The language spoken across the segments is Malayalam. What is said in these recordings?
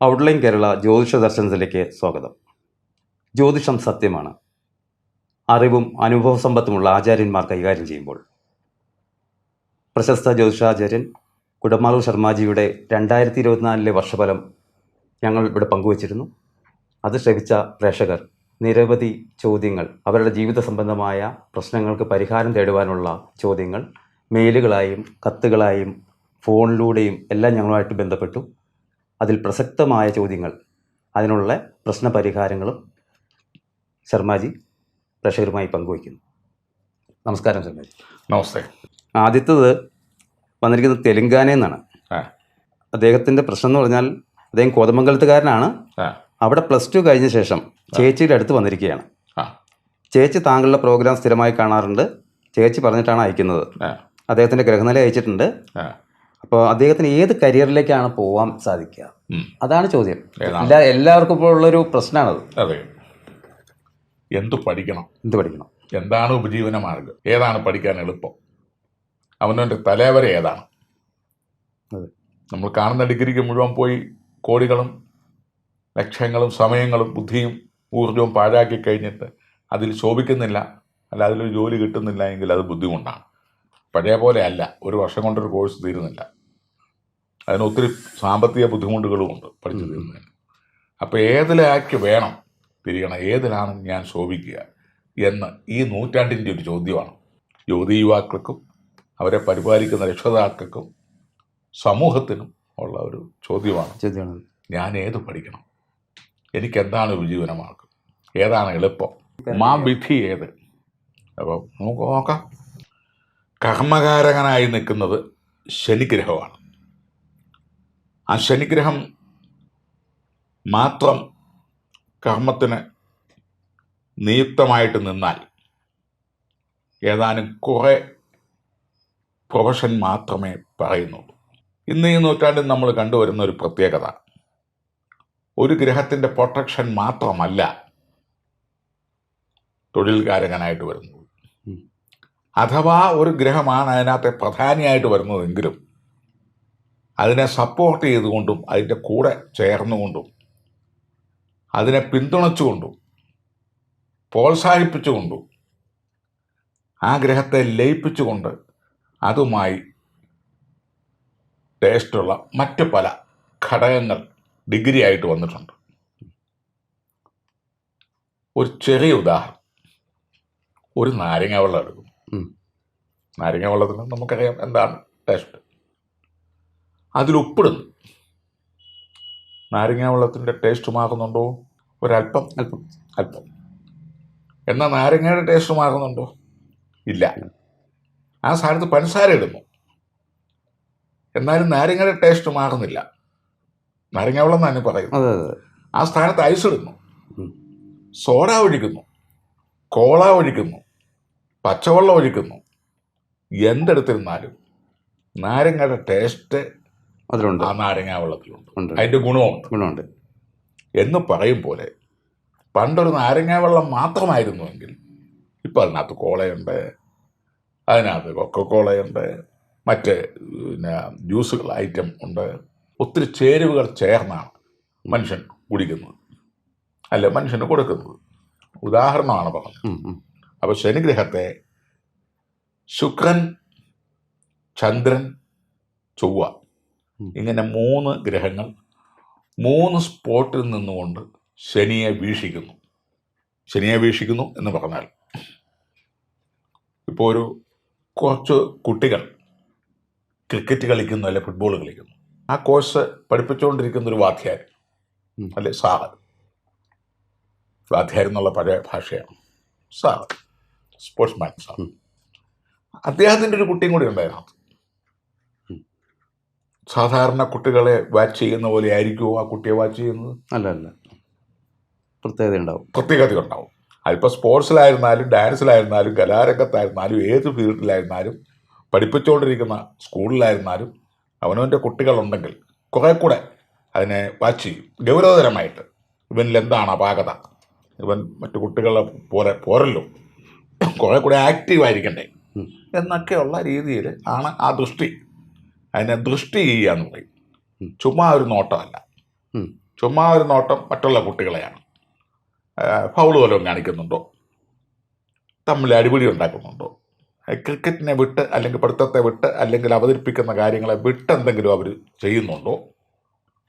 ഔട്ട്ലൈൻ കേരള ജ്യോതിഷ ദർശനത്തിലേക്ക് സ്വാഗതം. ജ്യോതിഷം സത്യമാണ്. അറിവും അനുഭവ സമ്പത്തുമുള്ള ആചാര്യന്മാർ കൈകാര്യം ചെയ്യുമ്പോൾ പ്രശസ്ത ജ്യോതിഷാചാര്യൻ കുടമാളൂർ ശർമാജിയുടെ 2024 വർഷഫലം ഞങ്ങൾ ഇവിടെ പങ്കുവച്ചിരുന്നു. അത് ശ്രവിച്ച പ്രേക്ഷകർ നിരവധി ചോദ്യങ്ങൾ, അവരുടെ ജീവിത സംബന്ധമായ പ്രശ്നങ്ങൾക്ക് പരിഹാരം തേടുവാനുള്ള ചോദ്യങ്ങൾ മെയിലുകളായും കത്തുകളായും ഫോണിലൂടെയും എല്ലാം ഞങ്ങളുമായിട്ട് ബന്ധപ്പെട്ടു. അതിൽ പ്രസക്തമായ ചോദ്യങ്ങൾ, അതിനുള്ള പ്രശ്നപരിഹാരങ്ങളും ശർമാജി പ്രേക്ഷകരുമായി പങ്കുവയ്ക്കുന്നു. നമസ്കാരം ശർമാജി. നമസ്തേ. ആദ്യത്തേത് വന്നിരിക്കുന്നത് തെലുങ്കാനയിൽ നിന്നാണ്. അദ്ദേഹത്തിൻ്റെ പ്രശ്നം എന്ന് പറഞ്ഞാൽ അദ്ദേഹം കോതമംഗലത്തുകാരനാണ്. അവിടെ +2 കഴിഞ്ഞ ശേഷം ചേച്ചിയുടെ അടുത്ത് വന്നിരിക്കുകയാണ്. ചേച്ചി താങ്കളുടെ പ്രോഗ്രാം സ്ഥിരമായി കാണാറുണ്ട്. ചേച്ചി പറഞ്ഞിട്ടാണ് അയക്കുന്നത്. അദ്ദേഹത്തിൻ്റെ ഗ്രഹനില അയച്ചിട്ടുണ്ട്. അപ്പോൾ അദ്ദേഹത്തിന് ഏത് കരിയറിലേക്കാണ് പോകാൻ സാധിക്കുക, അതാണ് ചോദ്യം. എല്ലാവർക്കും ഇപ്പോൾ ഉള്ളൊരു പ്രശ്നമാണത്. അതെ, എന്ത് പഠിക്കണം, എന്താണ് ഉപജീവന മാർഗം, ഏതാണ് പഠിക്കാൻ എളുപ്പം, അവനവൻ്റെ തലവര ഏതാണ്. നമ്മൾ കാണുന്ന ഡിഗ്രിക്ക് മുഴുവൻ പോയി കോടികളും ലക്ഷങ്ങളും സമയങ്ങളും ബുദ്ധിയും ഊർജവും പാഴാക്കി കഴിഞ്ഞിട്ട് അതിൽ ശോഭിക്കുന്നില്ല, അല്ല അതിലൊരു ജോലി കിട്ടുന്നില്ല എങ്കിൽ അത് ബുദ്ധിമുട്ടാണ്. പഴയ പോലെ അല്ല, ഒരു വർഷം കൊണ്ടൊരു കോഴ്സ് തീരുന്നില്ല. അതിന് ഒത്തിരി സാമ്പത്തിക ബുദ്ധിമുട്ടുകളുമുണ്ട് പഠിച്ചു തീരുന്നതിന്. അപ്പോൾ ഏതിലേക്ക് വേണം തിരിയണം, ഏതിലാണ് ഞാൻ ശോഭിക്കുക എന്ന് ഈ നൂറ്റാണ്ടിൻ്റെ ഒരു ചോദ്യമാണ്. യുവതി യുവാക്കൾക്കും അവരെ പരിപാലിക്കുന്ന രക്ഷിതാക്കൾക്കും സമൂഹത്തിനും ഉള്ള ഒരു ചോദ്യമാണ്. ഞാൻ ഏത് പഠിക്കണം, എനിക്കെന്താണ് ഉപജീവനമാർഗം, ഏതാണ് എളുപ്പം, വിധി ഏത്. അപ്പോൾ നമുക്ക് നോക്കാം. കർമ്മകാരകനായി നിൽക്കുന്നത് ശനിഗ്രഹമാണ്. ആ ശനിഗ്രഹം മാത്രം കർമ്മത്തിന് നിയുക്തമായിട്ട് നിന്നാൽ ഏതാനും കുറേ പ്രൊഫഷൻ മാത്രമേ പറയുന്നുള്ളൂ. ഇന്ന് ഈ നൂറ്റാണ്ടിൽ നമ്മൾ കണ്ടുവരുന്ന ഒരു പ്രത്യേകത, ഒരു ഗ്രഹത്തിൻ്റെ പ്രൊട്ടക്ഷൻ മാത്രമല്ല തൊഴിൽകാരകനായിട്ട് വരുന്നത്. അഥവാ ഒരു ഗ്രഹമാണ് അതിനകത്തെ പ്രധാനിയായിട്ട് വരുന്നതെങ്കിലും അതിനെ സപ്പോർട്ട് ചെയ്തുകൊണ്ടും അതിൻ്റെ കൂടെ ചേർന്നുകൊണ്ടും അതിനെ പിന്തുണച്ചുകൊണ്ടും പ്രോത്സാഹിപ്പിച്ചുകൊണ്ടും ആ ഗ്രഹത്തെ ലയിപ്പിച്ചുകൊണ്ട് അതുമായി ടേസ്റ്റുള്ള മറ്റ് പല ഘടകങ്ങൾ ഡിഗ്രി ആയിട്ട് വന്നിട്ടുണ്ട്. ഒരു ചെറിയ ഉദാഹരണം, ഒരു നാരങ്ങ വെള്ളം എടുക്കും. നാരങ്ങ വെള്ളത്തിന് നമുക്കറിയാം എന്താണ് ടേസ്റ്റ്. അതിൽ ഉപ്പിടുന്നു. നാരങ്ങ വെള്ളത്തിൻ്റെ ടേസ്റ്റ് മാറുന്നുണ്ടോ? ഒരല്പം അല്പം. എന്നാൽ നാരങ്ങയുടെ ടേസ്റ്റ് മാറുന്നുണ്ടോ? ഇല്ല. ആ സ്ഥാനത്ത് പഞ്ചസാര ഇടുന്നു, എന്നാലും നാരങ്ങയുടെ ടേസ്റ്റ് മാറുന്നില്ല. നാരങ്ങ വെള്ളം തന്നെ പറയുന്നു. ആ സ്ഥാനത്ത് ഐസ് ഇടുന്നു, സോഡ ഒഴിക്കുന്നു, കോള ഒഴിക്കുന്നു, പച്ചവെള്ളം ഒഴിക്കുന്നു. എന്തെടുത്തിരുന്നാലും നാരങ്ങയുടെ ടേസ്റ്റ് അതിലുണ്ട്, ആ നാരങ്ങ വെള്ളത്തിലുണ്ട്, അതിൻ്റെ ഗുണമുണ്ട് എന്ന് പറയും പോലെ പണ്ടൊരു നാരങ്ങ വെള്ളം മാത്രമായിരുന്നുവെങ്കിൽ ഇപ്പം അതിനകത്ത് കോളയുണ്ട്, അതിനകത്ത് കൊക്കക്കോളയുണ്ട്, മറ്റ് ജ്യൂസുകൾ ഐറ്റം ഉണ്ട്. ഒത്തിരി ചേരുവകൾ ചേർന്നാണ് മനുഷ്യൻ കുടിക്കുന്നത്, അല്ല മനുഷ്യന് കൊടുക്കുന്നത്. ഉദാഹരണമാണ് പറഞ്ഞത്. അപ്പോൾ ശനിഗ്രഹത്തെ ശുക്രൻ, ചന്ദ്രൻ, ചൊവ്വ ഇങ്ങനെ 3 ഗ്രഹങ്ങൾ 3 സ്പോട്ടിൽ നിന്നുകൊണ്ട് ശനിയെ വീക്ഷിക്കുന്നു എന്ന് പറഞ്ഞാൽ, ഇപ്പോൾ ഒരു കുറച്ച് കുട്ടികൾ ക്രിക്കറ്റ് കളിക്കുന്നു, അല്ലെ ഫുട്ബോൾ കളിക്കുന്നു. ആ കോഴ്സ് പഠിപ്പിച്ചുകൊണ്ടിരിക്കുന്ന ഒരു വാദ്യാരൻ, അല്ലെ സാറ്, വാദ്യാരൻ എന്നുള്ള പഴയ ഭാഷയാണ്, സാറ്, സ്പോർട്സ്മാൻ സാർ. അദ്ദേഹത്തിൻ്റെ ഒരു കുട്ടിയും കൂടി ഉണ്ടായിരുന്നു. സാധാരണ കുട്ടികളെ വാച്ച് ചെയ്യുന്ന പോലെ ആയിരിക്കുമോ ആ കുട്ടിയെ വാച്ച് ചെയ്യുന്നത്? അല്ല, പ്രത്യേകത ഉണ്ടാവും. അതിപ്പോൾ സ്പോർട്സിലായിരുന്നാലും ഡാൻസിലായിരുന്നാലും കലാരംഗത്തായിരുന്നാലും ഏത് ഫീൽഡിലായിരുന്നാലും പഠിപ്പിച്ചുകൊണ്ടിരിക്കുന്ന സ്കൂളിലായിരുന്നാലും അവനവൻ്റെ കുട്ടികളുണ്ടെങ്കിൽ കുറേ കൂടെ അതിനെ വാച്ച് ചെയ്യും ഗൗരവതരമായിട്ട്. ഇവനിൽ എന്താണ് അപാകത, ഇവൻ മറ്റു കുട്ടികളെ പോലെ പോരല്ലോ, കുറേ കൂടെ ആക്റ്റീവായിരിക്കണ്ടേ എന്നൊക്കെയുള്ള രീതിയിൽ ആണ് ആ ദൃഷ്ടി. അതിനെ ദൃഷ്ടി ചെയ്യുക എന്ന് പറയും. ചുമ്മാ ഒരു നോട്ടമല്ല. ചുമ്മാ ഒരു നോട്ടം മറ്റുള്ള കുട്ടികളെയാണ്. ഫൗള് വല്ലതും കാണിക്കുന്നുണ്ടോ, തമ്മിൽ അടിപിടി ഉണ്ടാക്കുന്നുണ്ടോ, ക്രിക്കറ്റിനെ വിട്ട് അല്ലെങ്കിൽ പഠിത്തത്തെ വിട്ട് അല്ലെങ്കിൽ അവതരിപ്പിക്കുന്ന കാര്യങ്ങളെ വിട്ട് എന്തെങ്കിലും അവർ ചെയ്യുന്നുണ്ടോ,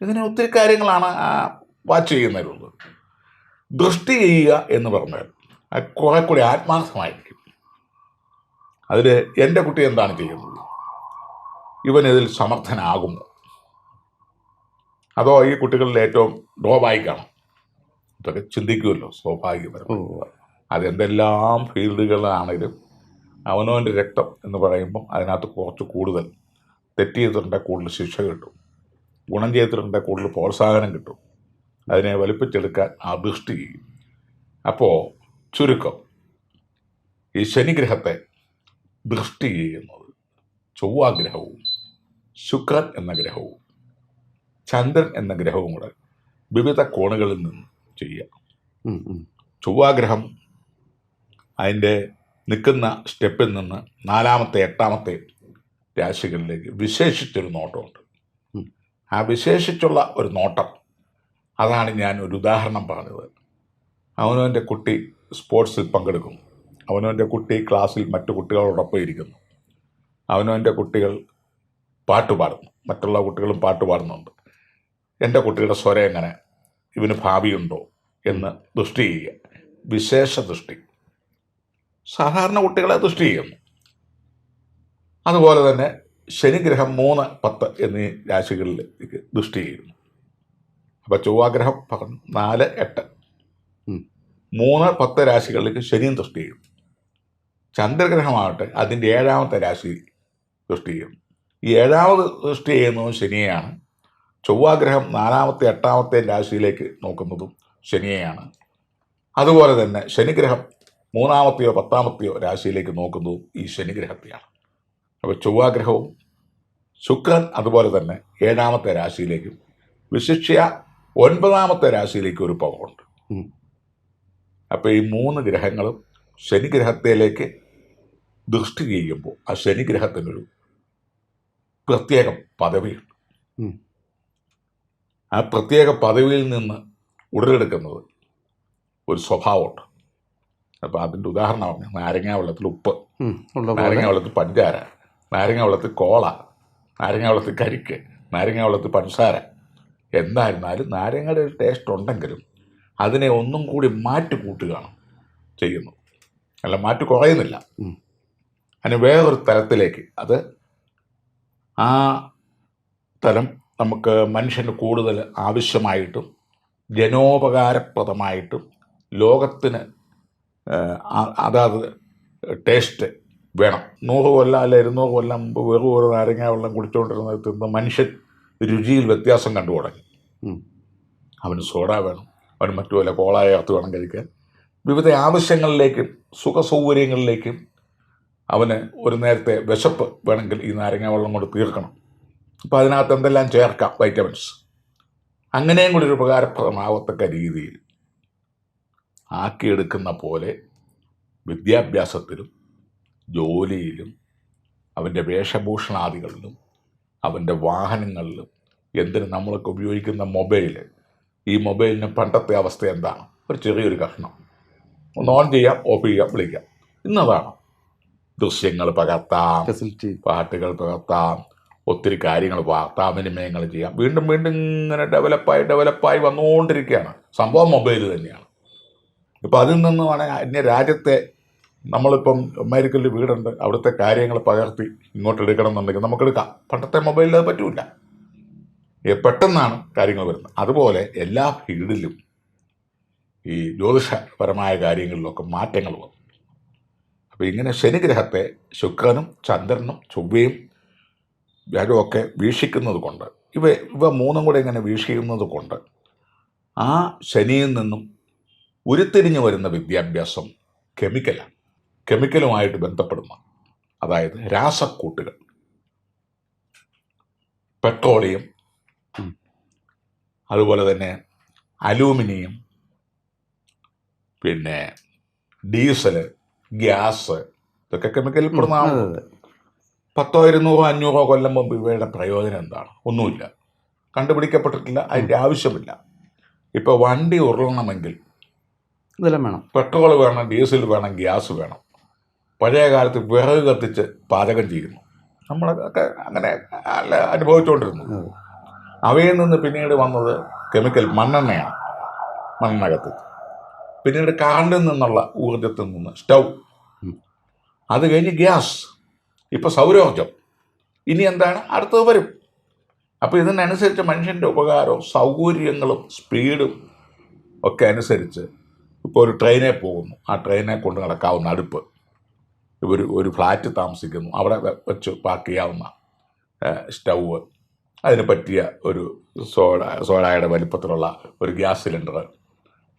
ഇതിന് ഒത്തിരി കാര്യങ്ങളാണ് വാച്ച് ചെയ്യുന്നതിലുള്ളത്. ദൃഷ്ടി ചെയ്യുക എന്ന് പറഞ്ഞാൽ അത് കുറെ കൂടി ആത്മാർത്ഥമായിരിക്കും. അതിൽ എൻ്റെ കുട്ടി എന്താണ് ചെയ്യുന്നത്, ഇവനിതിൽ സമർത്ഥനാകുമോ, അതോ ഈ കുട്ടികളിൽ ഏറ്റവും ഡ്രോബായിക്കാണോ, ഇതൊക്കെ ചിന്തിക്കുമല്ലോ സ്വാഭാവികപരമായി. അതെന്തെല്ലാം ഫീൽഡുകളാണെങ്കിലും അവനവൻ്റെ രക്തം എന്ന് പറയുമ്പം അതിനകത്ത് കുറച്ച് കൂടുതൽ തെറ്റ് ചെയ്തിട്ടുണ്ടെങ്കിൽ കൂടുതൽ ശിക്ഷ കിട്ടും, ഗുണം ചെയ്തിട്ടുണ്ടെങ്കിൽ കൂടുതൽ പ്രോത്സാഹനം കിട്ടും. അതിനെ വലിപ്പിച്ചെടുക്കാൻ ആ ദൃഷ്ടി ചെയ്യും. അപ്പോൾ ചുരുക്കം, ഈ ശനിഗ്രഹത്തെ ദൃഷ്ടി ചെയ്യുന്നത് ചൊവ്വാഗ്രഹവും ശുക്രൻ എന്ന ഗ്രഹവും ചന്ദ്രൻ എന്ന ഗ്രഹവും കൂടെ വിവിധ കോണുകളിൽ നിന്ന് ചെയ്യുക. ചൊവ്വാഗ്രഹം അതിൻ്റെ നിൽക്കുന്ന സ്റ്റെപ്പിൽ നിന്ന് 4-ാമത്തെ 8-ാമത്തെ രാശികളിലേക്ക് വിശേഷിച്ചൊരു നോട്ടമുണ്ട്. ആ വിശേഷിച്ചുള്ള ഒരു നോട്ടം, അതാണ് ഞാൻ ഒരു ഉദാഹരണം പറഞ്ഞത്. അവനവൻ്റെ കുട്ടി സ്പോർട്സിൽ പങ്കെടുക്കുന്നു, അവനവൻ്റെ കുട്ടി ക്ലാസ്സിൽ മറ്റു കുട്ടികളോടൊപ്പം ഇരിക്കുന്നു, അവനവൻ്റെ കുട്ടികൾ പാട്ട് പാടുന്നു, മറ്റുള്ള കുട്ടികളും പാട്ട് പാടുന്നുണ്ട്. എൻ്റെ കുട്ടിയുടെ സ്വരം എങ്ങനെ, ഇവന് ഭാവിയുണ്ടോ എന്ന് ദൃഷ്ടി ചെയ്യുക. വിശേഷ ദൃഷ്ടി. സാധാരണ കുട്ടികളെ ദൃഷ്ടി ചെയ്യുന്നു. അതുപോലെ തന്നെ ശനിഗ്രഹം 3, 10 എന്നീ രാശികളിലേക്ക് ദൃഷ്ടി ചെയ്യുന്നു. അപ്പോൾ ചൊവ്വാഗ്രഹം 4, 8, 3, 10 രാശികളിലേക്ക് ശനിയും ദൃഷ്ടി ചെയ്യും. ചന്ദ്രഗ്രഹമാകട്ടെ അതിൻ്റെ 7-ാമത്തെ രാശി ദൃഷ്ടി ചെയ്യും. ഈ 7-ാമത് ദൃഷ്ടി ചെയ്യുന്നതും ശനിയെയാണ്. ചൊവ്വാഗ്രഹം 4-ാമത്തെ 8-ാമത്തെ രാശിയിലേക്ക് നോക്കുന്നതും ശനിയെയാണ്. അതുപോലെ തന്നെ ശനിഗ്രഹം 3-ാമത്തെയോ 10-ാമത്തെയോ രാശിയിലേക്ക് നോക്കുന്നതും ഈ ശനിഗ്രഹത്തെയാണ്. അപ്പോൾ ചൊവ്വാഗ്രഹവും ശുക്രൻ അതുപോലെ തന്നെ 7-ാമത്തെ രാശിയിലേക്കും വിശിഷ്യ 9-ാമത്തെ രാശിയിലേക്കും ഒരു പവറുണ്ട്. അപ്പോൾ ഈ 3 ഗ്രഹങ്ങളും ശനിഗ്രഹത്തിലേക്ക് ദൃഷ്ടി ചെയ്യുമ്പോൾ ആ ശനിഗ്രഹത്തിനൊരു പ്രത്യേക പദവിയുണ്ട്. ആ പ്രത്യേക പദവിയിൽ നിന്ന് ഉടലെടുക്കുന്നത് ഒരു സ്വഭാവമുണ്ട്. അപ്പോൾ അതിൻ്റെ ഉദാഹരണമാണ് നാരങ്ങാ വെള്ളത്തിൽ ഉപ്പ്, നാരങ്ങാ വെള്ളത്തിൽ പഞ്ചാര, നാരങ്ങാ വെള്ളത്തിൽ കോള, നാരങ്ങാ വെള്ളത്തിൽ കരിക്ക്, നാരങ്ങാ വെള്ളത്തിൽ പഞ്ചസാര. എന്തായിരുന്നാലും നാരങ്ങയുടെ ഒരു ടേസ്റ്റ് ഉണ്ടെങ്കിലും അതിനെ ഒന്നും കൂടി മാറ്റി കൂട്ടുകയാണ് ചെയ്യുന്നത്, അല്ല മാറ്റി കുറയുന്നില്ല. അതിന് വേറൊരു തലത്തിലേക്ക്, അത് ആ തലം നമുക്ക് മനുഷ്യന് കൂടുതൽ ആവശ്യമായിട്ടും ജനോപകാരപ്രദമായിട്ടും ലോകത്തിന് അതാത് ടേസ്റ്റ് വേണം. 100 കൊല്ലം അല്ല 200 കൊല്ലം മുമ്പ് വെറും ഒരു നാരങ്ങ വെള്ളം കുടിച്ചുകൊണ്ടിരുന്നത് തിന്ന് മനുഷ്യൻ രുചിയിൽ വ്യത്യാസം കണ്ടു തുടങ്ങി. അവന് സോഡ വേണം, അവന് മറ്റു വല്ല കോളായ ചേർത്ത് വേണം കഴിക്കാൻ. വിവിധ ആവശ്യങ്ങളിലേക്കും സുഖസൗകര്യങ്ങളിലേക്കും അവന് ഒരു നേരത്തെ വിശപ്പ് വേണമെങ്കിൽ ഈ നാരങ്ങ വെള്ളം കൊണ്ട് തീർക്കണം. അപ്പോൾ അതിനകത്ത് എന്തെല്ലാം ചേർക്കാം, വൈറ്റമിൻസ്. അങ്ങനെയും കൂടി ഒരു ഉപകാരപ്രദമാവത്തക്ക രീതിയിൽ ആക്കിയെടുക്കുന്ന പോലെ വിദ്യാഭ്യാസത്തിലും ജോലിയിലും അവൻ്റെ വേഷഭൂഷണാദികളിലും അവൻ്റെ വാഹനങ്ങളിലും, എന്തിന് നമ്മളൊക്കെ ഉപയോഗിക്കുന്ന മൊബൈല്, ഈ മൊബൈലിന് പണ്ടത്തെ അവസ്ഥ എന്താണ്? ഒരു ചെറിയൊരു കഷ്ണം ഒന്ന് ഓൺ ചെയ്യാം, ഓഫ് ചെയ്യാം, വിളിക്കാം. ഇന്നതാണ് ദൃശ്യങ്ങൾ പകർത്താം, പാട്ടുകൾ പകർത്താം, ഒത്തിരി കാര്യങ്ങൾ വാർത്താവിനിമയങ്ങൾ ചെയ്യാം. വീണ്ടും വീണ്ടും ഇങ്ങനെ ഡെവലപ്പായി വന്നുകൊണ്ടിരിക്കുകയാണ്. സംഭവം മൊബൈൽ തന്നെയാണ്. ഇപ്പം അതിൽ നിന്ന് വേണമെങ്കിൽ അന്യ രാജ്യത്തെ, നമ്മളിപ്പം അമേരിക്കയിൽ വീടുണ്ട്, അവിടുത്തെ കാര്യങ്ങൾ പകർത്തി ഇങ്ങോട്ട് എടുക്കണം എന്നുണ്ടെങ്കിൽ നമുക്കെടുക്കാം. പണ്ടത്തെ മൊബൈലിൽ അത് പറ്റൂല, പെട്ടെന്നാണ് കാര്യങ്ങൾ വരുന്നത്. അതുപോലെ എല്ലാ ഫീൽഡിലും ഈ ജ്യോതിഷപരമായ കാര്യങ്ങളിലൊക്കെ മാറ്റങ്ങൾ വന്നു. അപ്പോൾ ഇങ്ങനെ ശനിഗ്രഹത്തെ ശുക്രനും ചന്ദ്രനും ചൊവ്വയും വ്യാഴമൊക്കെ വീക്ഷിക്കുന്നത് കൊണ്ട്, ഇവ മൂന്നും കൂടെ ഇങ്ങനെ വീക്ഷിക്കുന്നത് കൊണ്ട് ആ ശനിയിൽ നിന്നും ഉരുത്തിരിഞ്ഞു വരുന്ന വിദ്യാഭ്യാസം കെമിക്കലാണ്, കെമിക്കലുമായിട്ട് ബന്ധപ്പെടുന്ന, അതായത് രാസക്കൂട്ടുകൾ, പെട്രോളിയം, അതുപോലെ തന്നെ അലൂമിനിയം, പിന്നെ ഡീസല്, ഗ്യാസ്, ഇതൊക്കെ കെമിക്കലിൽ പെടുന്നതാണ്. 10, 200, 500 കൊല്ലം മുമ്പ് ഇവയുടെ പ്രയോജനം എന്താണ്? ഒന്നുമില്ല, കണ്ടുപിടിക്കപ്പെട്ടിട്ടില്ല, അതിൻ്റെ ആവശ്യമില്ല. ഇപ്പോൾ വണ്ടി ഉരുളണമെങ്കിൽ ഇതെല്ലാം വേണം. പെട്രോൾ വേണം, ഡീസൽ വേണം, ഗ്യാസ് വേണം. പഴയ കാലത്ത് വിറക് കത്തിച്ച് പാചകം ചെയ്യുന്നു. നമ്മളൊക്കെ അങ്ങനെ അല്ല അനുഭവിച്ചുകൊണ്ടിരുന്നു. അവയിൽ നിന്ന് പിന്നീട് വന്നത് കെമിക്കൽ മണ്ണെണ്ണയാണ്. മണ്ണെണ്ണ കത്തിച്ച് പിന്നീട് കറണ്ടിൽ നിന്നുള്ള ഊർജത്തിൽ നിന്ന് സ്റ്റൗ, അത് കഴിഞ്ഞ് ഗ്യാസ്, ഇപ്പോൾ സൗരോർജം. ഇനി എന്താണ് അടുത്തത് വരും. അപ്പോൾ ഇതിനനുസരിച്ച് മനുഷ്യൻ്റെ ഉപകാരവും സൗകര്യങ്ങളും സ്പീഡും ഒക്കെ അനുസരിച്ച് ഇപ്പോൾ ഒരു ട്രെയിനിൽ പോകുന്നു, ആ ട്രെയിനെ കൊണ്ട് നടക്കാവുന്ന അടുപ്പ്, ഒരു ഫ്ലാറ്റ് താമസിക്കുന്നു, അവിടെ വെച്ച് പാർക്ക് ചെയ്യാവുന്ന സ്റ്റൗവ്, അതിന് പറ്റിയ ഒരു സോഡയുടെ വലിപ്പത്തിലുള്ള ഒരു ഗ്യാസ് സിലിണ്ടർ,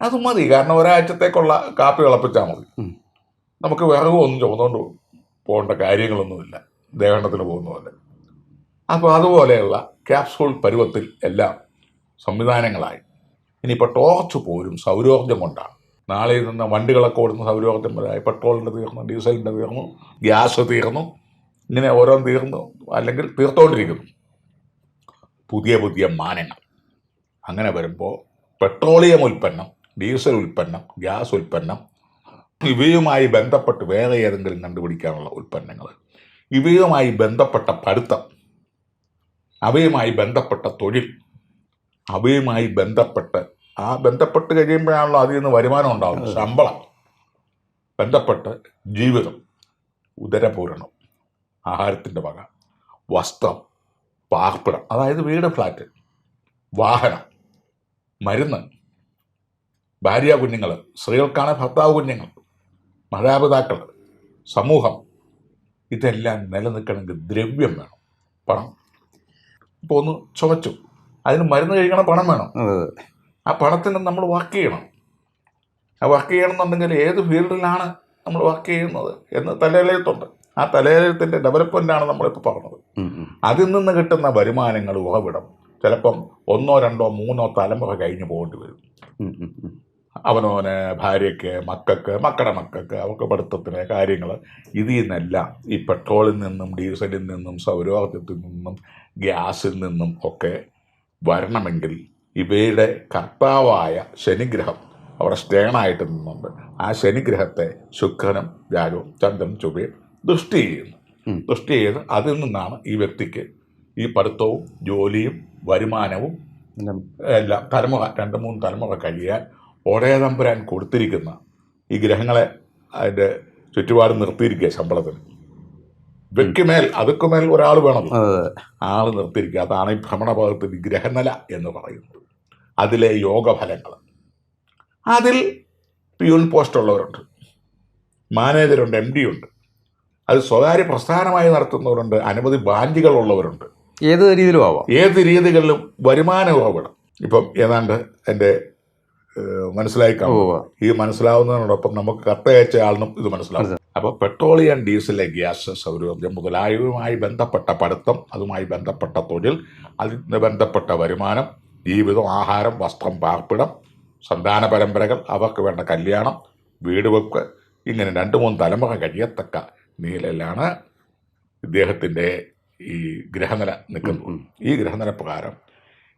അത് മതി. കാരണം ഒരാഴ്ചത്തേക്കുള്ള കാപ്പി തിളപ്പിച്ചാൽ മതി. നമുക്ക് വിറകും ഒന്നും ചുമന്നുകൊണ്ട് പോകേണ്ട കാര്യങ്ങളൊന്നുമില്ല, ദേവണ്ണത്തിന് പോകുന്ന പോലെ. അപ്പോൾ അതുപോലെയുള്ള ക്യാപ്സൂൾ പരുവത്തിൽ എല്ലാം സംവിധാനങ്ങളായി. ഇനിയിപ്പോൾ ടോർച്ച് പോലും സൗരോർജ്ജം കൊണ്ടാണ്. നാളെ നിന്ന് വണ്ടികളൊക്കെ ഓടുന്ന സൗരോർജ്ജം വരായി. പെട്രോളിൻ്റെ തീർന്നു, ഡീസലിൻ്റെ തീർന്നു, ഗ്യാസ് തീർന്നു, ഇങ്ങനെ ഓരോന്ന് തീർന്നു, അല്ലെങ്കിൽ തീർത്തുകൊണ്ടിരിക്കുന്നു. പുതിയ പുതിയ മാനങ്ങൾ അങ്ങനെ വരുമ്പോൾ പെട്രോളിയം ഉൽപ്പന്നം, ഡീസൽ ഉൽപ്പന്നം, ഗ്യാസ് ഉൽപ്പന്നം, ഇവയുമായി ബന്ധപ്പെട്ട് വേറെ ഏതെങ്കിലും കണ്ടുപിടിക്കാനുള്ള ഉൽപ്പന്നങ്ങൾ, ഇവയുമായി ബന്ധപ്പെട്ട പഠിത്തം, അവയുമായി ബന്ധപ്പെട്ട തൊഴിൽ, അവയുമായി ബന്ധപ്പെട്ട് കഴിയുമ്പോഴാണല്ലോ അതിൽ നിന്ന് വരുമാനം ഉണ്ടാകുന്നത്, ശമ്പളം, ബന്ധപ്പെട്ട് ജീവിതം, ഉദരപൂരണം, ആഹാരത്തിൻ്റെ വക, വസ്ത്രം, പാർപ്പിടം, അതായത് വീട്, ഫ്ലാറ്റ്, വാഹനം, മരുന്ന്, ഭാര്യ കുഞ്ഞുങ്ങൾ, സ്ത്രീകൾക്കാണ് ഭർത്താവ് കുഞ്ഞുങ്ങൾ, മാതാപിതാക്കൾ, സമൂഹം, ഇതെല്ലാം നിലനിൽക്കണമെങ്കിൽ ദ്രവ്യം വേണം, പണം. ഇപ്പോൾ ഒന്ന് ചുമച്ചു, അതിന് മരുന്ന് കഴിക്കണം, പണം വേണം. ആ പണത്തിന് നമ്മൾ വർക്ക് ചെയ്യണം. ആ വർക്ക് ചെയ്യണമെന്നുണ്ടെങ്കിൽ ഏത് ഫീൽഡിലാണ് നമ്മൾ വർക്ക് ചെയ്യുന്നത് എന്ന് തലയെഴുത്തുണ്ട്. ആ തലയെഴുത്തിൻ്റെ ഡെവലപ്മെൻ്റാണ് നമ്മളിപ്പോൾ പറഞ്ഞത്. അതിൽ നിന്ന് കിട്ടുന്ന വരുമാനങ്ങൾ, ഉറവിടം ചിലപ്പം 1, 2, 3 തലമുറ കഴിഞ്ഞ് പോകേണ്ടി വരും. അവനവന്, ഭാര്യയ്ക്ക്, മക്കളുടെ മക്കൾക്ക്, അവർക്ക് പഠിത്തത്തിന് കാര്യങ്ങൾ, ഇതിൽ നിന്നെല്ലാം ഈ പെട്രോളിൽ നിന്നും ഡീസലിൽ നിന്നും സൗരോർജ്ജത്തിൽ നിന്നും ഗ്യാസിൽ നിന്നും ഒക്കെ വരണമെങ്കിൽ ഇവയുടെ കർത്താവായ ശനിഗ്രഹം അവിടെ സ്റ്റേണായിട്ട് നിന്നുണ്ട്. ആ ശനിഗ്രഹത്തെ ശുക്രനും വ്യാഴവും ചന്ദ്രനും ചൊവ്വയും ദൃഷ്ടി ചെയ്യുന്നു. ദൃഷ്ടി ചെയ്ത് അതിൽ നിന്നാണ് ഈ വ്യക്തിക്ക് ഈ പഠിത്തവും ജോലിയും വരുമാനവും എല്ലാം തലമുറ 2-3 തലമുറ കഴിയാൻ ഒടേതമ്പുരാൻ കൊടുത്തിരിക്കുന്ന ഈ ഗ്രഹങ്ങളെ അതിൻ്റെ ചുറ്റുപാട് നിർത്തിയിരിക്കുക. ശമ്പളത്തിന് വ്യക്തിമേൽ അതുക്കുമേൽ ഒരാൾ വേണം, ആൾ നിർത്തിയിരിക്കുക. അതാണ് ഈ ഭ്രമണപഥത്തിൽ ഗ്രഹനില എന്ന് പറയുന്നത്. അതിലെ യോഗഫലങ്ങൾ, അതിൽ പ്യൂൺ പോസ്റ്റ് ഉള്ളവരുണ്ട്, മാനേജറുണ്ട്, MD ഉണ്ട്, അത് സ്വകാര്യ പ്രസ്ഥാനമായി നടത്തുന്നവരുണ്ട്, അനവധി ബാൻഡുകളുള്ളവരുണ്ട്. ഏത് രീതിയിലും ആവാം, ഏത് രീതികളിലും വരുമാന ഉറവിടം. ഇപ്പം ഏതാണ്ട് എൻ്റെ മനസ്സിലായിക്കാണോ? ഈ മനസ്സിലാവുന്നതിനോടൊപ്പം നമുക്ക് കത്തയച്ച ആളിനും ഇത് മനസ്സിലാവും. അപ്പോൾ പെട്രോളിയം, ഡീസൽ, ഗ്യാസ്, സൗരോർജ്ജം മുതലായവയുമായി ബന്ധപ്പെട്ട പഠിത്തം, അതുമായി ബന്ധപ്പെട്ട തൊഴിൽ, അതിന് ബന്ധപ്പെട്ട വരുമാനം, ജീവിതം, ആഹാരം, വസ്ത്രം, പാർപ്പിടം, സന്താന പരമ്പരകൾ, അവർക്ക് വേണ്ട കല്യാണം, വീട് വെക്ക്, ഇങ്ങനെ 2-3 തലമുറ കഴിയത്തക്ക നിലയിലാണ് ഇദ്ദേഹത്തിൻ്റെ ഈ ഗ്രഹനില നിൽക്കുന്നത്. ഈ ഗ്രഹനില പ്രകാരം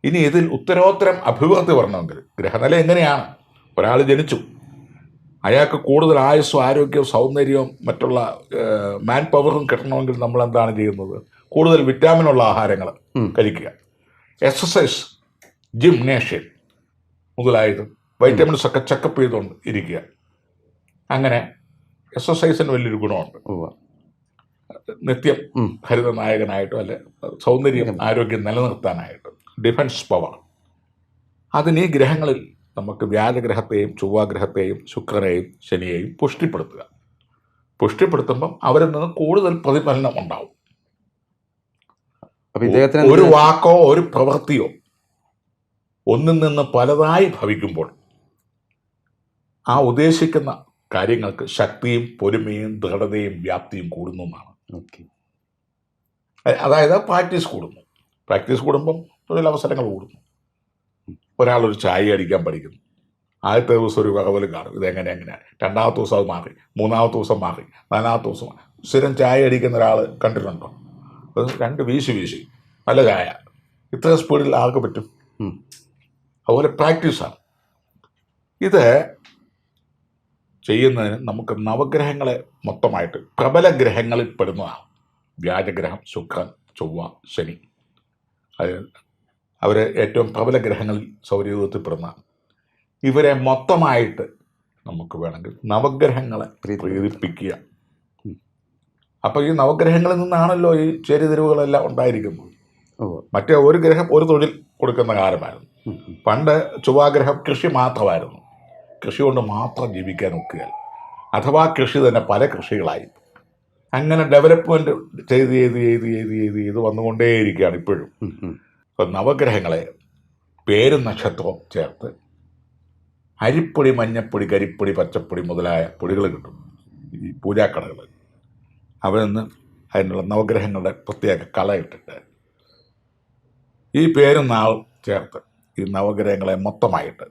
ഇനി ഇതിൽ ഉത്തരോത്തരം അഭിവൃദ്ധി വരണമെങ്കിൽ ഗ്രഹനില എങ്ങനെയാണ്? ഒരാൾ ജനിച്ചു, അയാൾക്ക് കൂടുതൽ ആയുസ്സും ആരോഗ്യവും സൗന്ദര്യവും മറ്റുള്ള മാൻ പവറും കിട്ടണമെങ്കിൽ നമ്മൾ എന്താണ് ചെയ്യുന്നത്? കൂടുതൽ വിറ്റാമിനുള്ള ആഹാരങ്ങൾ കഴിക്കുക, എക്സസൈസ്, ജിംനേഷ്യം മുതലായത് വൈറ്റമിൻസ് ഒക്കെ ചെക്കപ്പ് ചെയ്തുകൊണ്ട് ഇരിക്കുക. അങ്ങനെ എക്സസൈസിന് വലിയൊരു ഗുണമുണ്ട്. നിത്യം ഹരിതനായകനായിട്ടും അല്ലെ സൗന്ദര്യം, ആരോഗ്യം നിലനിർത്താനായിട്ടും ഡിഫൻസ് പവർ, അതിന് ഈ ഗ്രഹങ്ങളിൽ നമുക്ക് വ്യാഴഗ്രഹത്തെയും ചൊവ്വാഗ്രഹത്തെയും ശുക്രനെയും ശനിയെയും പുഷ്ടിപ്പെടുത്തുമ്പം അവരിൽ നിന്ന് കൂടുതൽ പ്രതിഫലനം ഉണ്ടാവും. ഒരു വാക്കോ ഒരു പ്രവൃത്തിയോ ഒന്നിൽ നിന്ന് പലതായി ഭവിക്കുമ്പോൾ ആ ഉദ്ദേശിക്കുന്ന കാര്യങ്ങൾക്ക് ശക്തിയും പൊരുമയും ദൃഢതയും വ്യാപ്തിയും കൂടുന്നു എന്നാണ്. അതായത് പ്രാക്ടീസ് കൂടുമ്പം തൊഴിലവസരങ്ങൾ കൂടുന്നു. ഒരാളൊരു ചായ അടിക്കാൻ പഠിക്കുന്നു, ആദ്യത്തെ ദിവസം ഒരു വകവല് കാണും, എങ്ങനെയാണ്, 2ാമത്തെ ദിവസം അത് മാറി, 3ാമത്തെ ദിവസം മാറി, 4ാമത്തെ ദിവസം സ്ഥിരം ചായ അടിക്കുന്ന ഒരാൾ കണ്ടിട്ടുണ്ടോ? 2 വീശി നല്ല ചായ, ഇത്ര സ്പീഡിൽ ആർക്ക് പറ്റും? അതുപോലെ പ്രാക്ടീസാണ്. ഇത് ചെയ്യുന്നതിന് നമുക്ക് നവഗ്രഹങ്ങളെ മൊത്തമായിട്ട് പ്രബല ഗ്രഹങ്ങളിൽ പെടുന്നതാണ്. വ്യാഴഗ്രഹം, ശുക്രൻ, ചൊവ്വ, ശനി, അത് അവർ ഏറ്റവും പ്രബല ഗ്രഹങ്ങളിൽ സൗരയൂഥത്തിൽ പെടുന്നതാണ്. ഇവരെ മൊത്തമായിട്ട് നമുക്ക് വേണമെങ്കിൽ നവഗ്രഹങ്ങളെ പ്രീതിപ്പിക്കുക. അപ്പോൾ ഈ നവഗ്രഹങ്ങളിൽ നിന്നാണല്ലോ ഈ ചേരിതിരിവുകളെല്ലാം ഉണ്ടായിരിക്കുന്നത്. മറ്റേ ഒരു ഗ്രഹം ഒരു തൊഴിൽ കൊടുക്കുന്ന കാലമായിരുന്നു. പണ്ട് ചൊവ്വാഗ്രഹം കൃഷി മാത്രമായിരുന്നു. കൃഷി കൊണ്ട് മാത്രം ജീവിക്കാൻ ഒക്കുക, അഥവാ കൃഷി തന്നെ പല കൃഷികളായി. അങ്ങനെ ഡെവലപ്മെൻറ്റ് ചെയ്ത് വന്നുകൊണ്ടേയിരിക്കുകയാണ് ഇപ്പോഴും. അപ്പം നവഗ്രഹങ്ങളെ പേരും നക്ഷത്രവും ചേർത്ത് അരിപ്പൊടി, മഞ്ഞപ്പൊടി, കരിപ്പൊടി, പച്ചപ്പൊടി മുതലായ പൊടികൾ കിട്ടും ഈ പൂജാക്കടകൾ. അവിടെ നിന്ന് അതിനുള്ള നവഗ്രഹങ്ങളുടെ പ്രത്യേക കളയിട്ടിട്ട് ഈ പേരും നാളും ചേർത്ത് ഈ നവഗ്രഹങ്ങളെ മൊത്തമായിട്ട്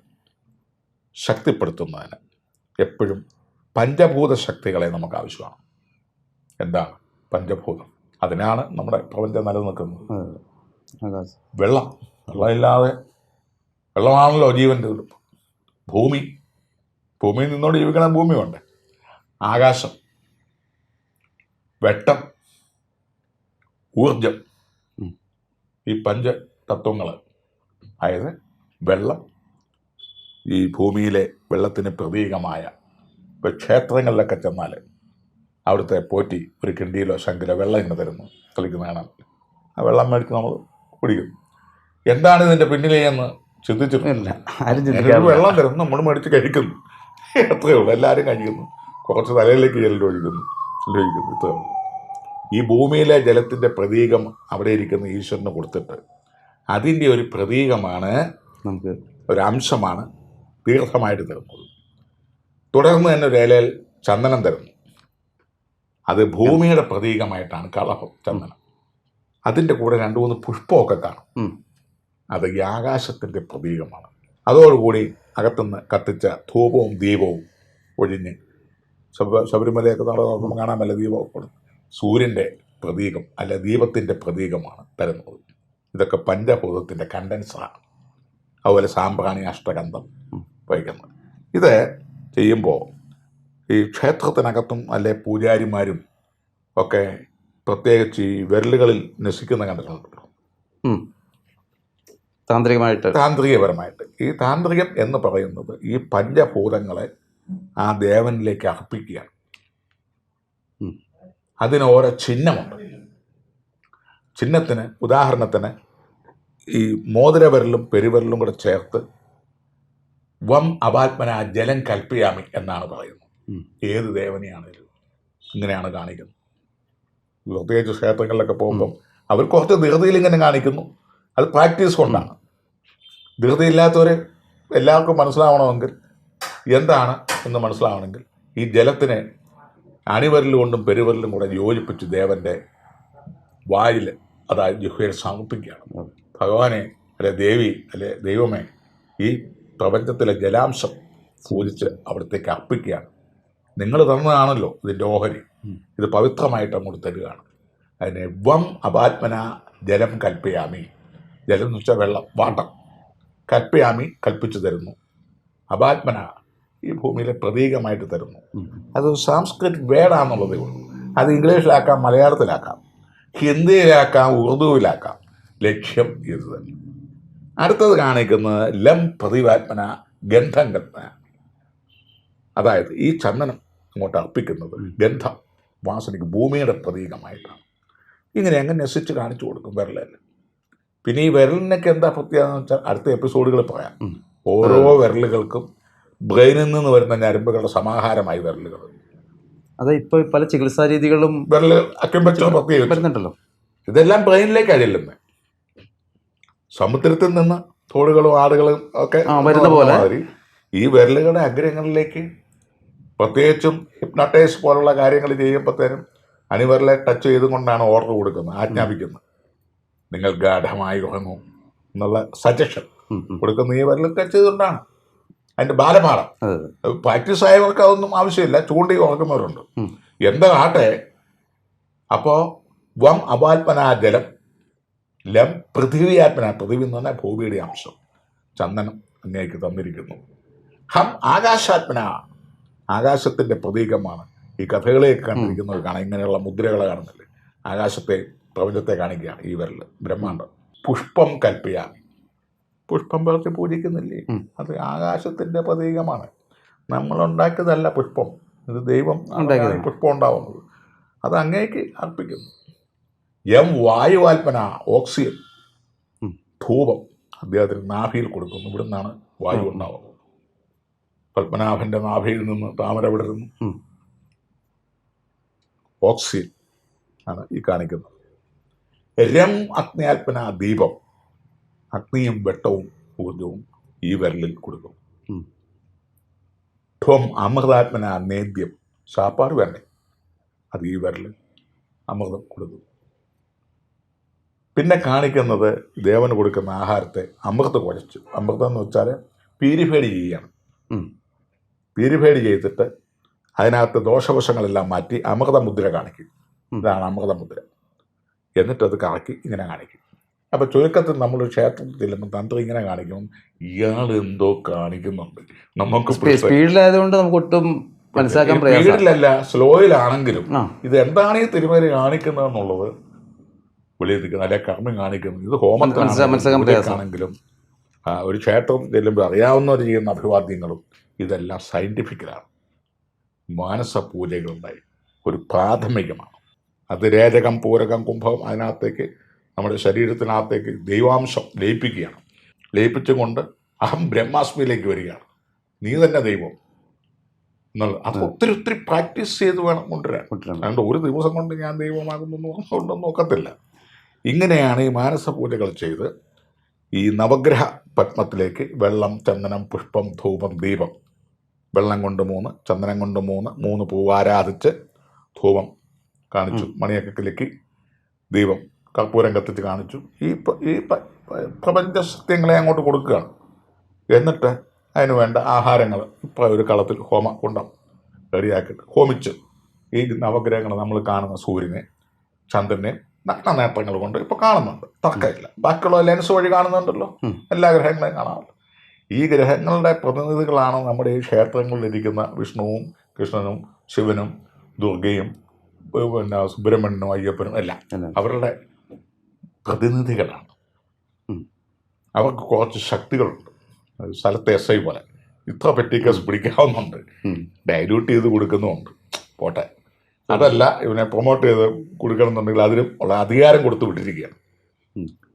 ശക്തിപ്പെടുത്തുന്നതിന് എപ്പോഴും പഞ്ചഭൂത ശക്തികളെ നമുക്ക് ആവശ്യമാണ്. എന്താണ് പഞ്ചഭൂതം? അതിനാണ് നമ്മുടെ പ്രപഞ്ചം നിലനിൽക്കുന്നത്. വെള്ളമില്ലാതെ, വെള്ളമാണല്ലോ ജീവൻ്റെ ഉറപ്പ്. ഭൂമിയിൽ നിന്നോട് ജീവിക്കണം, ഭൂമി വേണ്ടേ? ആകാശം, വെട്ടം, ഊർജം, ഈ പഞ്ചതത്വങ്ങൾ, അതായത് വെള്ളം, ഈ ഭൂമിയിലെ വെള്ളത്തിന് പ്രതീകമായ ഇപ്പോൾ ക്ഷേത്രങ്ങളിലൊക്കെ ചെന്നാൽ അവിടുത്തെ പോറ്റി ഒരു കിണ്ടിയിലോ ശങ്കിലോ വെള്ളം ഇങ്ങനെ തരുന്നു, കളിക്കുന്ന കാണാൻ. ആ വെള്ളം മേടിച്ച് നമ്മൾ കുടിക്കും. എന്താണ് ഇതിൻ്റെ പിന്നിലേ എന്ന് ചിന്തിച്ചിട്ടില്ല. വെള്ളം തരുന്നു, നമ്മൾ മേടിച്ച് കഴിക്കുന്നു, അത്രയേ ഉള്ളൂ. എല്ലാവരും കഴിക്കുന്നു, കുറച്ച് തലയിലേക്ക് ഒഴിക്കുന്നു. ഇത്രയേ ഉള്ളൂ. ഈ ഭൂമിയിലെ ജലത്തിൻ്റെ പ്രതീകം അവിടെ ഇരിക്കുന്ന ഈശ്വരന് കൊടുത്തിട്ട് അതിൻ്റെ ഒരു പ്രതീകമാണ്, നമുക്ക് ഒരു അംശമാണ് തീർത്ഥമായിട്ട് തരുന്നത്. തുടർന്ന് തന്നെ ഒരു ഇലയിൽ ചന്ദനം തരുന്നു. അത് ഭൂമിയുടെ പ്രതീകമായിട്ടാണ് കളഭം, ചന്ദനം. അതിൻ്റെ കൂടെ 2-3 പുഷ്പമൊക്കെ കാണും. അത് ഈ ആകാശത്തിൻ്റെ പ്രതീകമാണ്. അതോടുകൂടി അകത്തുനിന്ന് കത്തിച്ച ധൂപവും ദീപവും ഒഴിഞ്ഞ് ശബരിമലയൊക്കെ നടന്നു കാണാമല്ല, ദീപം സൂര്യൻ്റെ പ്രതീകം അല്ല ദീപത്തിൻ്റെ പ്രതീകമാണ് തരുന്നത്. ഇതൊക്കെ പഞ്ചഭൂതത്തിൻ്റെ കണ്ടൻസറാണ്. അതുപോലെ സാമ്പ്രാണി, അഷ്ടഗന്ധം വയ്ക്കുന്നത്. ഇത് ചെയ്യുമ്പോൾ ഈ ക്ഷേത്രത്തിനകത്തും അല്ലെ പൂജാരിമാരും ഒക്കെ പ്രത്യേകിച്ച് ഈ വിരലുകളിൽ നശിക്കുന്ന കണ്ടിട്ടുണ്ടല്ലോ, താന്ത്രികപരമായിട്ട്. ഈ താന്ത്രികം എന്ന് പറയുന്നത് ഈ പഞ്ചഭൂതങ്ങളെ ആ ദേവനിലേക്ക് അർപ്പിക്കുകയാണ്. അതിന് ഓരോ ചിഹ്നമുണ്ട്. ചിഹ്നത്തിന് ഉദാഹരണത്തിന് ഈ മോതിരവിരലും പെരുവിരലും കൂടെ ചേർത്ത് വം അപാത്മന ജലം കൽപ്പിയാമി എന്നാണ് പറയുന്നത്. ഏത് ദേവനെയാണേലും ഇങ്ങനെയാണ് കാണിക്കുന്നത്. പ്രത്യേകിച്ച് ക്ഷേത്രങ്ങളിലൊക്കെ പോകുമ്പം അവർ കുറച്ച് ധൃതിയിൽ ഇങ്ങനെ കാണിക്കുന്നു. അത് പ്രാക്ടീസ് കൊണ്ടാണ്. ധൃതിയില്ലാത്തവർ എല്ലാവർക്കും മനസ്സിലാവണമെങ്കിൽ, എന്താണ് എന്ന് മനസ്സിലാവണമെങ്കിൽ ഈ ജലത്തിനെ അണിവരലുകൊണ്ടും പെരുവരലും കൂടെ യോജിപ്പിച്ച് ദേവൻ്റെ വായിൽ, അതായത് ജിഹ്വയിൽ സമർപ്പിക്കുകയാണ്. ഭഗവാനെ അല്ലെ ദേവി അല്ലെ ദൈവമേ, ഈ പ്രപഞ്ചത്തിലെ ജലാംശം പൂജിച്ച് അവിടത്തേക്ക് അർപ്പിക്കുകയാണ്. നിങ്ങൾ തന്നതാണല്ലോ ഇതിൻ്റെ ഓഹരി, ഇത് പവിത്രമായിട്ട് അങ്ങോട്ട് തരികയാണ്. അതിനെ വം അപാത്മന ജലം കൽപ്പയാമി, ജലം എന്ന് വെച്ചാൽ വെള്ളം, വാട്ടർ, കൽപ്പയാമി കൽപ്പിച്ചു തരുന്നു, അപാത്മന ഈ ഭൂമിയിലെ പ്രതീകമായിട്ട് തരുന്നു. അത് സാംസ്കൃത് വേർഡാണെന്നുള്ളതേ ഉള്ളൂ. അത് ഇംഗ്ലീഷിലാക്കാം, മലയാളത്തിലാക്കാം, ഹിന്ദിയിലാക്കാം, ഉറുദുവിലാക്കാം. ലക്ഷ്യം ഇത് തന്നെ. അടുത്തത് കാണിക്കുന്നത് ലം പ്രതിപാത്മന ഗന്ധം കൽപ്പന. അതായത് ഈ ചന്ദനം അങ്ങോട്ട് അർപ്പിക്കുന്നത് ഗന്ധം, വാസനയ്ക്ക്, ഭൂമിയുടെ പ്രതീകമായിട്ടാണ്. ഇങ്ങനെ അങ്ങ് നശിച്ച് കാണിച്ചു കൊടുക്കും വിരലല്ല. പിന്നെ ഈ വിരലിനൊക്കെ എന്താ പ്രത്യേകത എന്ന് വെച്ചാൽ അടുത്ത എപ്പിസോഡുകൾ പറയാം. ഓരോ വിരലുകൾക്കും ബ്രെയിനിൽ നിന്ന് വരുന്ന ഞരമ്പുകളുടെ സമാഹാരമായി വിരലുകൾ. അത് ഇപ്പോൾ പല ചികിത്സാ രീതികളും വിരലുകൾ അക്യുപഞ്ചർ പ്രത്യേകം വരുന്നുണ്ടല്ലോ. ഇതെല്ലാം ബ്രെയിനിലേക്കാണ് ചെല്ലുന്നത്. സമുദ്രത്തിൽ നിന്ന് തോടുകളും ആടുകളും ഒക്കെ വരുന്ന പോലെ ഈ വിരലുകളുടെ അഗ്രങ്ങളിലേക്ക് പ്രത്യേകിച്ചും ഹിപ്നോട്ടൈസ് പോലുള്ള കാര്യങ്ങൾ ചെയ്യുമ്പോഴത്തേനും അണിവരലെ ടച്ച് ചെയ്തുകൊണ്ടാണ് ഓർഡർ കൊടുക്കുന്നത്, ആജ്ഞാപിക്കുന്നത്. നിങ്ങൾ ഗാഠമായി ഉറങ്ങൂ എന്നുള്ള സജഷൻ കൊടുക്കുന്ന ഈ വിരൽ ടച്ച് ചെയ്തുകൊണ്ടാണ്. അതിൻ്റെ ബാലപാഠം പ്രാക്ടീസ് ആയവർക്ക് അതൊന്നും ആവശ്യമില്ല, ചൂണ്ടി ഉറക്കുന്നവരുണ്ട്. എന്താട്ടെ, അപ്പോൾ വം അപാത്മന ജലം, ലം പൃഥിവിയാത്മന, പൃഥിവി എന്ന് പറഞ്ഞാൽ ഭൂമിയുടെ അംശം, ചന്ദനം അങ്ങേക്ക് തന്നിരിക്കുന്നു. ഹം ആകാശാത്മന, ആകാശത്തിൻ്റെ പ്രതീകമാണ്. ഈ കഥകളെയൊക്കെ കണ്ടിരിക്കുന്നവർ കാണാം, ഇങ്ങനെയുള്ള മുദ്രകളെ കാണുന്നില്ലേ, ആകാശത്തെ പ്രപഞ്ചത്തെ കാണിക്കുകയാണ് ഈ വിരൽ, ബ്രഹ്മാണ്ടം. പുഷ്പം കൽപ്പിയാമി, പുഷ്പം വളർത്തി പൂജിക്കുന്നില്ലേ, അത് ആകാശത്തിൻ്റെ പ്രതീകമാണ്. നമ്മളുണ്ടാക്കിയതല്ല പുഷ്പം, ഇത് ദൈവം പുഷ്പം ഉണ്ടാവുന്നത്, അത് അങ്ങേക്ക് അർപ്പിക്കുന്നു. എം വായുവാൽപ്പന, ഓക്സിജൻ, ധൂപം അദ്ദേഹത്തിന് നാഭിയിൽ കൊടുക്കുന്നു. ഇവിടെ നിന്നാണ് വായു ഉണ്ടാവുന്നത്. പത്മനാഭന്റെ നാഭിയിൽ നിന്ന് താമര വിടരുന്നു. ഓക്സിജൻ ആണ് ഈ കാണിക്കുന്നത്. രം അഗ്നിയാൽപ്പന, ദീപം, അഗ്നിയും വെട്ടവും ഊർജവും ഈ വിരലിൽ കൊടുക്കും. ഠം അമൃതാത്മന, നേദ്യം, സാപ്പാട് വേണ്ടേ, അത് ഈ വിരലിൽ അമൃതം കൊടുക്കും. പിന്നെ കാണിക്കുന്നത് ദേവന് കൊടുക്കുന്ന ആഹാരത്തെ അമൃത് കുഴച്ച്, അമൃതം എന്ന് വെച്ചാൽ പ്യൂരിഫൈഡ് ചെയ്യുകയാണ്. പ്യൂരിഫൈഡ് ചെയ്തിട്ട് അതിനകത്ത് ദോഷവശങ്ങളെല്ലാം മാറ്റി അമൃതമുദ്ര കാണിക്കും. ഇതാണ് അമൃതമുദ്ര. എന്നിട്ടത് കറക്കി ഇങ്ങനെ കാണിക്കും. അപ്പോൾ ചുരുക്കത്തിൽ നമ്മൾ ക്ഷേത്രത്തിൽ ചെല്ലുമ്പോൾ തന്ത്രി ഇങ്ങനെ കാണിക്കും, ഇയാൾ എന്തോ കാണിക്കുന്നുണ്ട്. നമുക്ക് സ്പീഡിലായതുകൊണ്ട് നമുക്ക് ഒട്ടും മനസ്സിലാക്കാൻ പ്രയാസം. സ്പീഡിലല്ല, സ്ലോയിലാണെങ്കിലും ഇത് എന്താണ് ഈ തിരുമേനി കാണിക്കുന്നത് എന്നുള്ളത് വെളിയിൽ നിൽക്കുന്നത്, അല്ലെ കർമ്മം കാണിക്കുന്നത്. ഇത് ഹോമത്തിലാണെങ്കിലും ഒരു ക്ഷേത്രത്തിൽ ചെല്ലുമ്പോൾ അറിയാവുന്നവർ ചെയ്യുന്ന അഭിവാദ്യങ്ങളും ഇതെല്ലാം സയൻറ്റിഫിക്കലാണ്. മാനസപൂജകളുണ്ടായി ഒരു പ്രാഥമികമാണ്. അത് രേചകം, പൂരകം, കുംഭം, അതിനകത്തേക്ക് നമ്മുടെ ശരീരത്തിനകത്തേക്ക് ദൈവാംശം ലയിപ്പിക്കുകയാണ്. ലയിപ്പിച്ചുകൊണ്ട് അഹം ബ്രഹ്മാസ്മിയിലേക്ക് വരികയാണ്, നീ തന്നെ ദൈവം എന്നുള്ളത്. അത് ഒത്തിരി ഒത്തിരി പ്രാക്ടീസ് ചെയ്ത് വേണം കൊണ്ടുവരാൻ. അതുകൊണ്ട് ഒരു ദിവസം കൊണ്ട് ഞാൻ ദൈവമാകുന്നൊന്നും നോക്കത്തില്ല. ഇങ്ങനെയാണ് ഈ മാനസപൂജകൾ ചെയ്ത് ഈ നവഗ്രഹ പത്മത്തിലേക്ക് വെള്ളം, ചന്ദനം, പുഷ്പം, ധൂപം, ദീപം, വെള്ളം കൊണ്ട് 3, ചന്ദനം കൊണ്ട് 3 പൂവ് ആരാധിച്ച് ധൂപം കാണിച്ചു, മണിയൊക്കെ കിലുക്കി ദീപം കർപ്പൂരം കത്തിച്ച് കാണിച്ചു. ഈ പ്രപഞ്ച സത്യങ്ങളെ അങ്ങോട്ട് കൊടുക്കുകയാണ്. എന്നിട്ട് അതിന് വേണ്ട ആഹാരങ്ങൾ ഇപ്പോൾ ഒരു കളത്തിൽ ഹോമകുണ്ടം റെഡിയാക്കിയിട്ട് ഹോമിച്ച് ഈ നവഗ്രഹങ്ങൾ നമ്മൾ കാണുന്ന സൂര്യനെ, ചന്ദ്രനെ നഗ്നനേത്രങ്ങൾ കൊണ്ട് ഇപ്പോൾ കാണുന്നുണ്ട്, തർക്കമില്ല. ബാക്കിയുള്ള ലെൻസ് വഴി കാണുന്നുണ്ടല്ലോ, എല്ലാ ഗ്രഹങ്ങളെയും കാണാമല്ലോ. ഈ ഗ്രഹങ്ങളുടെ പ്രതിനിധികളാണ് നമ്മുടെ ഈ ക്ഷേത്രങ്ങളിലിരിക്കുന്ന വിഷ്ണുവും കൃഷ്ണനും ശിവനും ദുർഗയും പിന്നെ സുബ്രഹ്മണ്യനും അയ്യപ്പനും എല്ലാം അവരുടെ പ്രതിനിധികളാണ്. അവർക്ക് കുറച്ച് ശക്തികളുണ്ട്. സ്ഥലത്തെ SI പോലെ ഇത്ര പെറ്റിക്കസ് പിടിക്കാവുന്നുണ്ട്, ഡൈല്യൂട്ട് ചെയ്ത് കൊടുക്കുന്നുമുണ്ട്. പോട്ടെ, അതല്ല ഇവനെ പ്രൊമോട്ട് ചെയ്ത് കൊടുക്കണമെന്നുണ്ടെങ്കിൽ അതിനും ഉള്ള അധികാരം കൊടുത്തു വിട്ടിരിക്കുകയാണ്.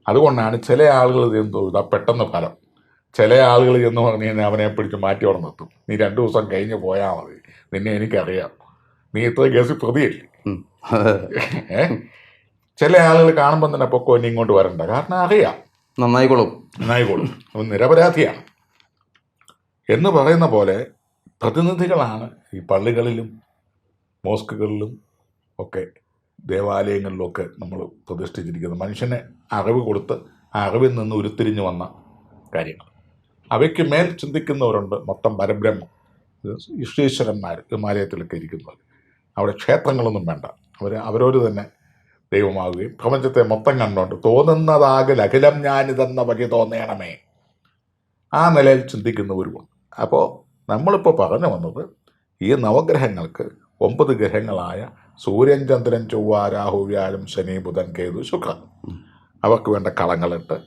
അതുകൊണ്ടാണ് ചില ആളുകൾ ചെയ്യുന്നത് ഇതാ പെട്ടെന്ന് ഫലം. ചില ആളുകൾ എന്ന് പറഞ്ഞു കഴിഞ്ഞാൽ അവനെ പിടിച്ച് മാറ്റിയോടെ നിർത്തും. നീ 2 ദിവസം കഴിഞ്ഞ് പോയാൽ മതി, നിന്നെ എനിക്കറിയാം, നീ ഇത്ര കേസിൽ പ്രതിയല്ലേ. ചില ആളുകൾ കാണുമ്പോൾ തന്നെ പൊക്കോ, ഇനി ഇങ്ങോട്ട് വരണ്ട, കാരണം അറിയാം നന്നായിക്കോളും. അവൻ നിരപരാധിയാണ് എന്ന് പറയുന്ന പോലെ പ്രതിനിധികളാണ് ഈ പള്ളികളിലും മോസ്കുകളിലും ഒക്കെ ദേവാലയങ്ങളിലൊക്കെ നമ്മൾ പ്രതിഷ്ഠിച്ചിരിക്കുന്നത്. മനുഷ്യനെ അറിവ് കൊടുത്ത് ആ അറിവിൽ നിന്ന് ഉരുത്തിരിഞ്ഞു വന്ന കാര്യങ്ങൾ. അവയ്ക്ക് മേൽ ചിന്തിക്കുന്നവരുണ്ട്, മൊത്തം പരബ്രഹ്മം, ഈശ്വരന്മാർ ഹിമാലയത്തിലൊക്കെ ഇരിക്കുന്നവർ. അവിടെ ക്ഷേത്രങ്ങളൊന്നും വേണ്ട, അവരോട് തന്നെ ദൈവമാവുകയും പ്രപഞ്ചത്തെ മൊത്തം കണ്ടുകൊണ്ട് തോന്നുന്നതാകൽ അഖിലം ഞാനിതെന്ന വഴി തോന്നണമേ, ആ നിലയിൽ ചിന്തിക്കുന്നവരുമുണ്ട്. അപ്പോൾ നമ്മളിപ്പോൾ പറഞ്ഞു വന്നത് ഈ നവഗ്രഹങ്ങൾക്ക് 9 ഗ്രഹങ്ങളായ സൂര്യൻ, ചന്ദ്രൻ, ചൊവ്വ, രാഹു, വ്യാഴം, ശനി, ബുധൻ, കേതു, ശുക്രൻ, അവർക്ക് വേണ്ട കളങ്ങളിട്ട്,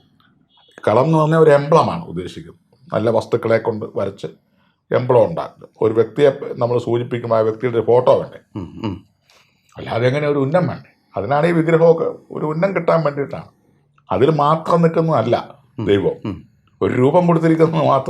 കളം എന്ന് പറഞ്ഞാൽ ഒരു എംബ്ലമാണ് ഉദ്ദേശിക്കുന്നത്. നല്ല വസ്തുക്കളെ കൊണ്ട് വരച്ച് എംബ്ലം ഉണ്ടാക്കുന്നത്. ഒരു വ്യക്തിയെ നമ്മൾ സൂചിപ്പിക്കുമ്പോൾ ആ വ്യക്തിയുടെ ഫോട്ടോ വേണ്ടേ, അല്ലാതെ എങ്ങനെ ഒരു ഉന്നം വേണ്ടേ. അതിനാണ് ഈ വിഗ്രഹമൊക്കെ ഒരു ഉന്നം കിട്ടാൻ വേണ്ടിയിട്ടാണ്. അതിൽ മാത്രം നിൽക്കുന്നതല്ല ദൈവം, ഒരു രൂപം കൊടുത്തിരിക്കുന്നത് മാത്രം